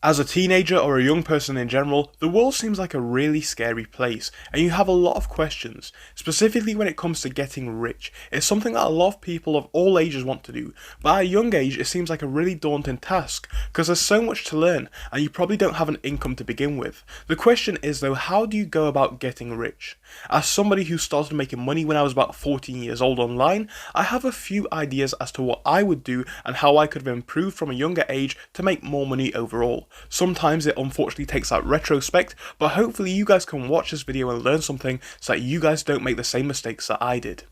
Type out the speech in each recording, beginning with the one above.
As a teenager or a young person in general, the world seems like a really scary place, and you have a lot of questions, specifically when it comes to getting rich. It's something that a lot of people of all ages want to do, but at a young age it seems like a really daunting task, because there's so much to learn, and you probably don't have an income to begin with. The question is though, how do you go about getting rich? As somebody who started making money when I was about 14 years old online, I have a few ideas as to what I would do and how I could have improved from a younger age to make more money overall. Sometimes it unfortunately takes that retrospect, but hopefully you guys can watch this video and learn something so that you guys don't make the same mistakes that I did.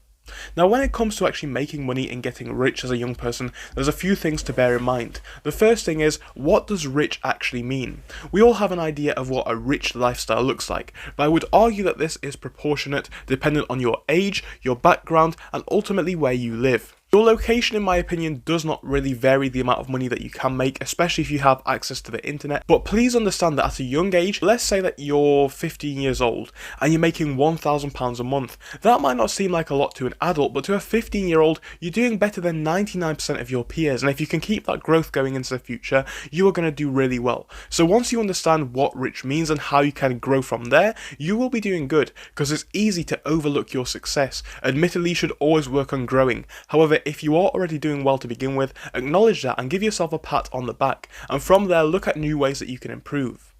Now, when it comes to actually making money and getting rich as a young person, there's a few things to bear in mind. The first thing is, what does rich actually mean? We all have an idea of what a rich lifestyle looks like, but I would argue that this is proportionate dependent on your age, your background, and ultimately where you live. Your location, in my opinion, does not really vary the amount of money that you can make, especially if you have access to the internet. But please understand that at a young age, let's say that you're 15 years old and you're making £1,000 a month. That might not seem like a lot to an adult, but to a 15-year-old, you're doing better than 99% of your peers. And if you can keep that growth going into the future, you are going to do really well. So once you understand what rich means and how you can grow from there, you will be doing good, because it's easy to overlook your success. Admittedly, you should always work on growing. However, if you are already doing well to begin with, acknowledge that and give yourself a pat on the back, and from there look at new ways that you can improve.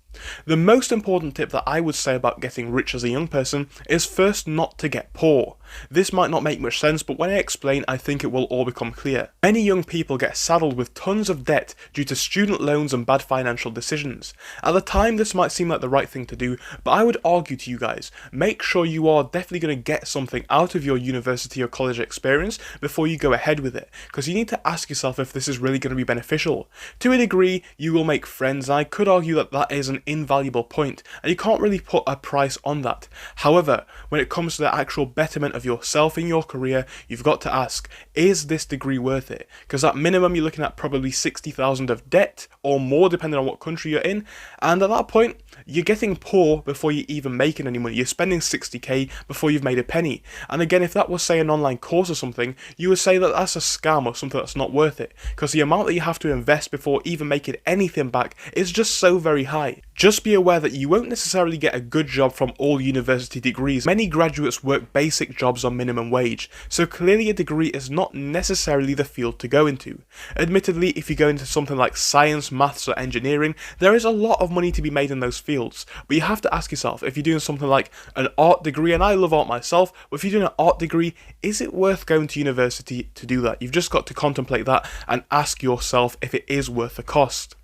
The most important tip that I would say about getting rich as a young person is first not to get poor. This might not make much sense, but when I explain, I think it will all become clear. Many young people get saddled with tons of debt due to student loans and bad financial decisions. At the time, this might seem like the right thing to do, but I would argue to you guys, make sure you are definitely going to get something out of your university or college experience before you go ahead with it, because you need to ask yourself if this is really going to be beneficial. To a degree, you will make friends, and I could argue that that is an invaluable point, and you can't really put a price on that. However, when it comes to the actual betterment of yourself in your career, you've got to ask, is this degree worth it? Because at minimum you're looking at probably 60,000 of debt or more depending on what country you're in, and at that point you're getting poor before you're even making any money. You're spending 60k before you've made a penny. And again, if that was say an online course or something, you would say that that's a scam or something that's not worth it, because the amount that you have to invest before even making anything back is just so very high. Just be aware that you won't necessarily get a good job from all university degrees. Many graduates work basic jobs on minimum wage, so clearly a degree is not necessarily the field to go into. Admittedly, if you go into something like science, maths or engineering, there is a lot of money to be made in those fields, but you have to ask yourself, if you're doing something like an art degree, and I love art myself, but if you're doing an art degree, is it worth going to university to do that? You've just got to contemplate that and ask yourself if it is worth the cost.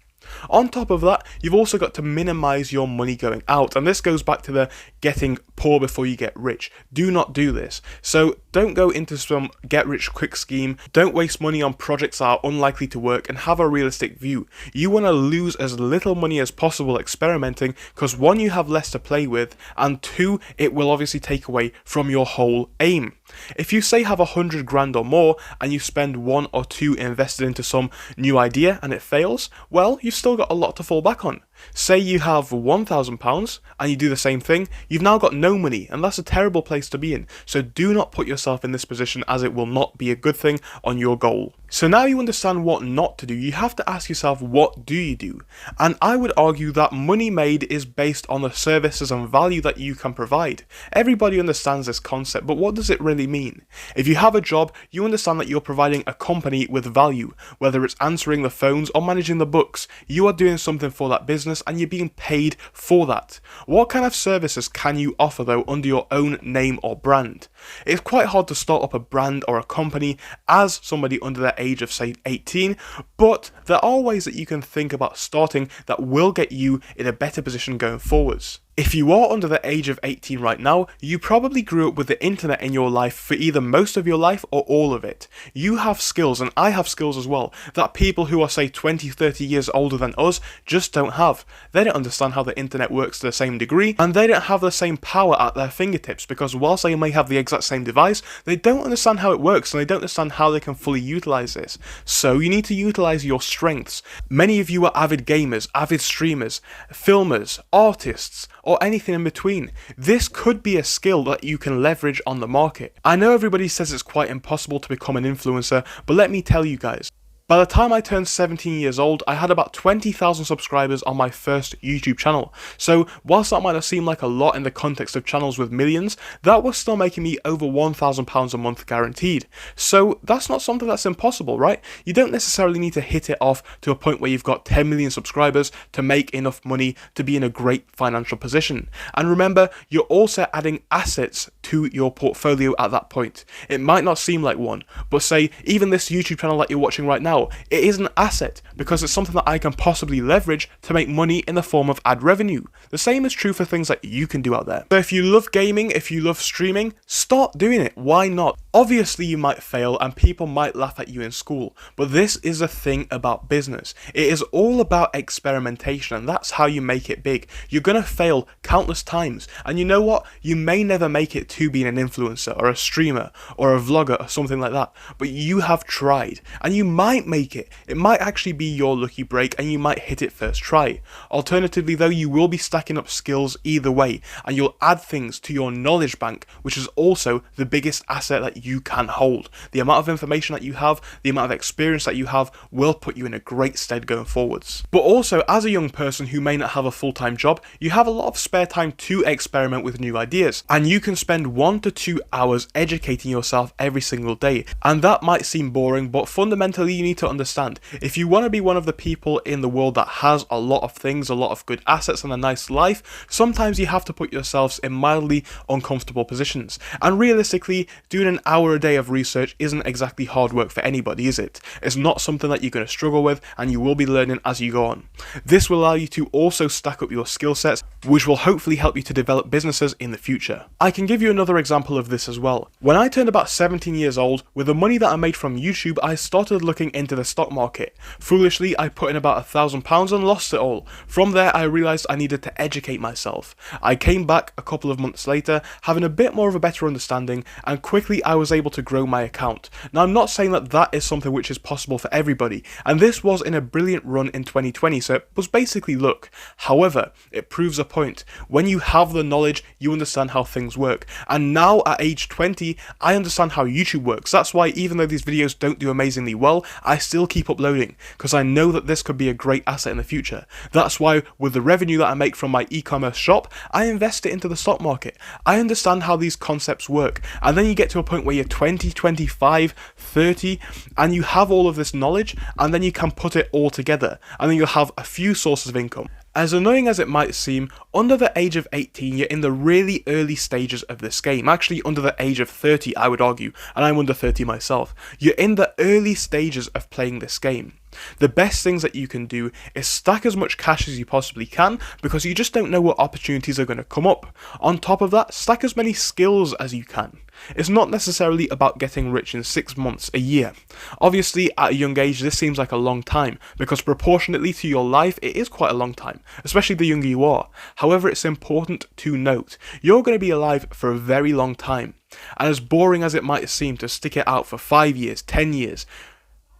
On top of that, you've also got to minimize your money going out, and this goes back to the getting poor before you get rich. Do not do this. So don't go into some get rich quick scheme, don't waste money on projects that are unlikely to work, and have a realistic view. You want to lose as little money as possible experimenting, because one, you have less to play with, and two, it will obviously take away from your whole aim. If you say have 100 grand or more and you spend 1 or 2 invested into some new idea and it fails, well, you've still got a lot to fall back on. Say you have £1,000 and you do the same thing, you've now got no money, and that's a terrible place to be in. So do not put yourself in this position, as it will not be a good thing on your goal. So now you understand what not to do, you have to ask yourself, what do you do? And I would argue that money made is based on the services and value that you can provide. Everybody understands this concept, but what does it really mean? If you have a job, you understand that you're providing a company with value. Whether it's answering the phones or managing the books, you are doing something for that business and you're being paid for that. What kind of services can you offer though under your own name or brand? It's quite hard to start up a brand or a company as somebody under the age of say 18, but there are ways that you can think about starting that will get you in a better position going forwards. If you are under the age of 18 right now, you probably grew up with the internet in your life for either most of your life or all of it. You have skills, and I have skills as well, that people who are say 20, 30 years older than us just don't have. They don't understand how the internet works to the same degree, and they don't have the same power at their fingertips, because whilst they may have the exact same device, they don't understand how it works, and they don't understand how they can fully utilize this. So you need to utilize your strengths. Many of you are avid gamers, avid streamers, filmers, artists, or anything in between. This could be a skill that you can leverage on the market. I know everybody says it's quite impossible to become an influencer, but let me tell you guys, By the time I turned 17 years old, I had about 20,000 subscribers on my first YouTube channel. So whilst that might not seem like a lot in the context of channels with millions, that was still making me over £1,000 a month guaranteed. So that's not something that's impossible, right? You don't necessarily need to hit it off to a point where you've got 10 million subscribers to make enough money to be in a great financial position. And remember, you're also adding assets to your portfolio at that point. It might not seem like one, but say even this YouTube channel that you're watching right now, it is an asset because it's something that I can possibly leverage to make money in the form of ad revenue. The same is true for things that you can do out there. So if you love gaming, if you love streaming, start doing it. Why not? Obviously you might fail and people might laugh at you in school, but this is a thing about business. It is all about experimentation, and that's how you make it big. You're gonna fail countless times, and you know what? You may never make it to being an influencer or a streamer or a vlogger or something like that, but you have tried, and you might make it. It might actually be your lucky break and you might hit it first try. Alternatively though, you will be stacking up skills either way, and you'll add things to your knowledge bank, which is also the biggest asset that you can hold. The amount of information that you have, the amount of experience that you have will put you in a great stead going forwards. But also, as a young person who may not have a full-time job, you have a lot of spare time to experiment with new ideas, and you can spend 1 to 2 hours educating yourself every single day. And that might seem boring, but fundamentally you need to understand, if you want to be one of the people in the world that has a lot of things, a lot of good assets and a nice life, sometimes you have to put yourselves in mildly uncomfortable positions. And realistically, doing an hour a day of research isn't exactly hard work for anybody, is it? It's not something that you're going to struggle with, and you will be learning as you go on. This will allow you to also stack up your skill sets, which will hopefully help you to develop businesses in the future. I can give you another example of this as well. When I turned about 17 years old, with the money that I made from YouTube, I started looking into the stock market. Foolishly, I put in about £1,000 and lost it all. From there, I realised I needed to educate myself. I came back a couple of months later, having a bit more of a better understanding, and quickly I was able to grow my account. Now, I'm not saying that that is something which is possible for everybody, and this was in a brilliant run in 2020, so it was basically luck. However, it proves a point. When you have the knowledge, you understand how things work. And now at age 20, I understand how YouTube works. That's why even though these videos don't do amazingly well, I still keep uploading, because I know that this could be a great asset in the future. That's why with the revenue that I make from my e-commerce shop, I invest it into the stock market. I understand how these concepts work, and then you get to a point where you're 20, 25, 30, and you have all of this knowledge, and then you can put it all together, and then you'll have a few sources of income. As annoying as it might seem, under the age of 18, you're in the really early stages of this game. Actually, under the age of 30, I would argue, and I'm under 30 myself. You're in the early stages of playing this game. The best things that you can do is stack as much cash as you possibly can, because you just don't know what opportunities are going to come up. On top of that, stack as many skills as you can. It's not necessarily about getting rich in 6 months, a year. Obviously, at a young age, this seems like a long time, because proportionately to your life, it is quite a long time, especially the younger you are. However, it's important to note, you're going to be alive for a very long time. And as boring as it might seem to stick it out for 5 years, 10 years,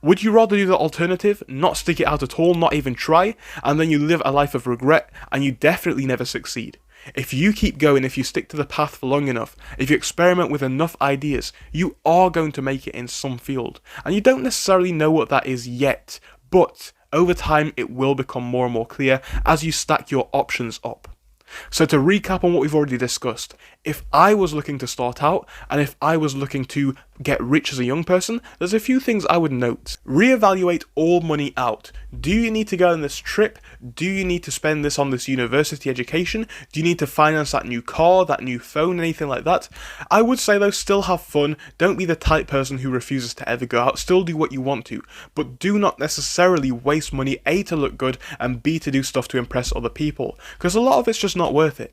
would you rather do the alternative, not stick it out at all, not even try, and then you live a life of regret, and you definitely never succeed? If you keep going, if you stick to the path for long enough, if you experiment with enough ideas, you are going to make it in some field. And you don't necessarily know what that is yet, but over time it will become more and more clear as you stack your options up. So to recap on what we've already discussed, if I was looking to start out, and if I was looking to get rich as a young person, there's a few things I would note. Reevaluate all money out. Do you need to go on this trip? Do you need to spend this on this university education? Do you need to finance that new car, that new phone, anything like that? I would say though, still have fun. Don't be the type person who refuses to ever go out. Still do what you want to, but do not necessarily waste money, A, to look good, and B, to do stuff to impress other people, because a lot of it's just not worth it.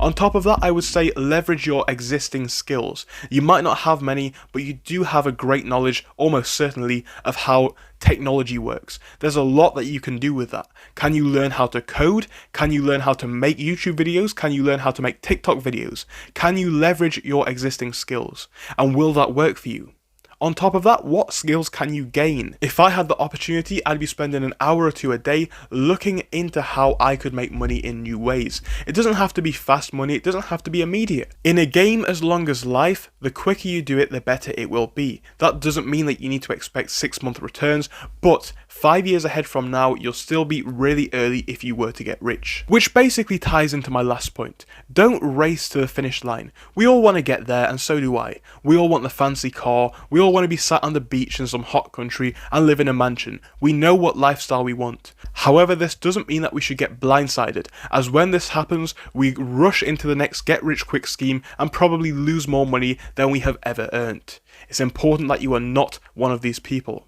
On top of that, I would say leverage your existing skills. You might not have many, but you do have a great knowledge, almost certainly, of how technology works. There's a lot that you can do with that. Can you learn how to code? Can you learn how to make YouTube videos? Can you learn how to make TikTok videos? Can you leverage your existing skills? And will that work for you? On top of that, what skills can you gain? If I had the opportunity, I'd be spending an hour or two a day looking into how I could make money in new ways. It doesn't have to be fast money, it doesn't have to be immediate. In a game as long as life, the quicker you do it, the better it will be. That doesn't mean that you need to expect 6-month returns, but 5 years ahead from now, you'll still be really early if you were to get rich. Which basically ties into my last point. Don't race to the finish line. We all want to get there, and so do I. We all want the fancy car, we all want to be sat on the beach in some hot country and live in a mansion. We know what lifestyle we want. However, this doesn't mean that we should get blindsided, as when this happens, we rush into the next get-rich-quick scheme and probably lose more money than we have ever earned. It's important that you are not one of these people.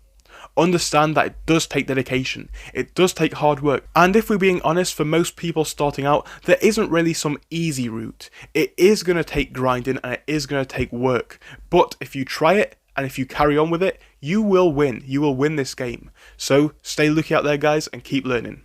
Understand that it does take dedication, it does take hard work, and if we're being honest, for most people starting out, there isn't really some easy route. It is going to take grinding and it is going to take work, but if you try it and if you carry on with it, you will win this game. So stay looky out there guys and keep learning.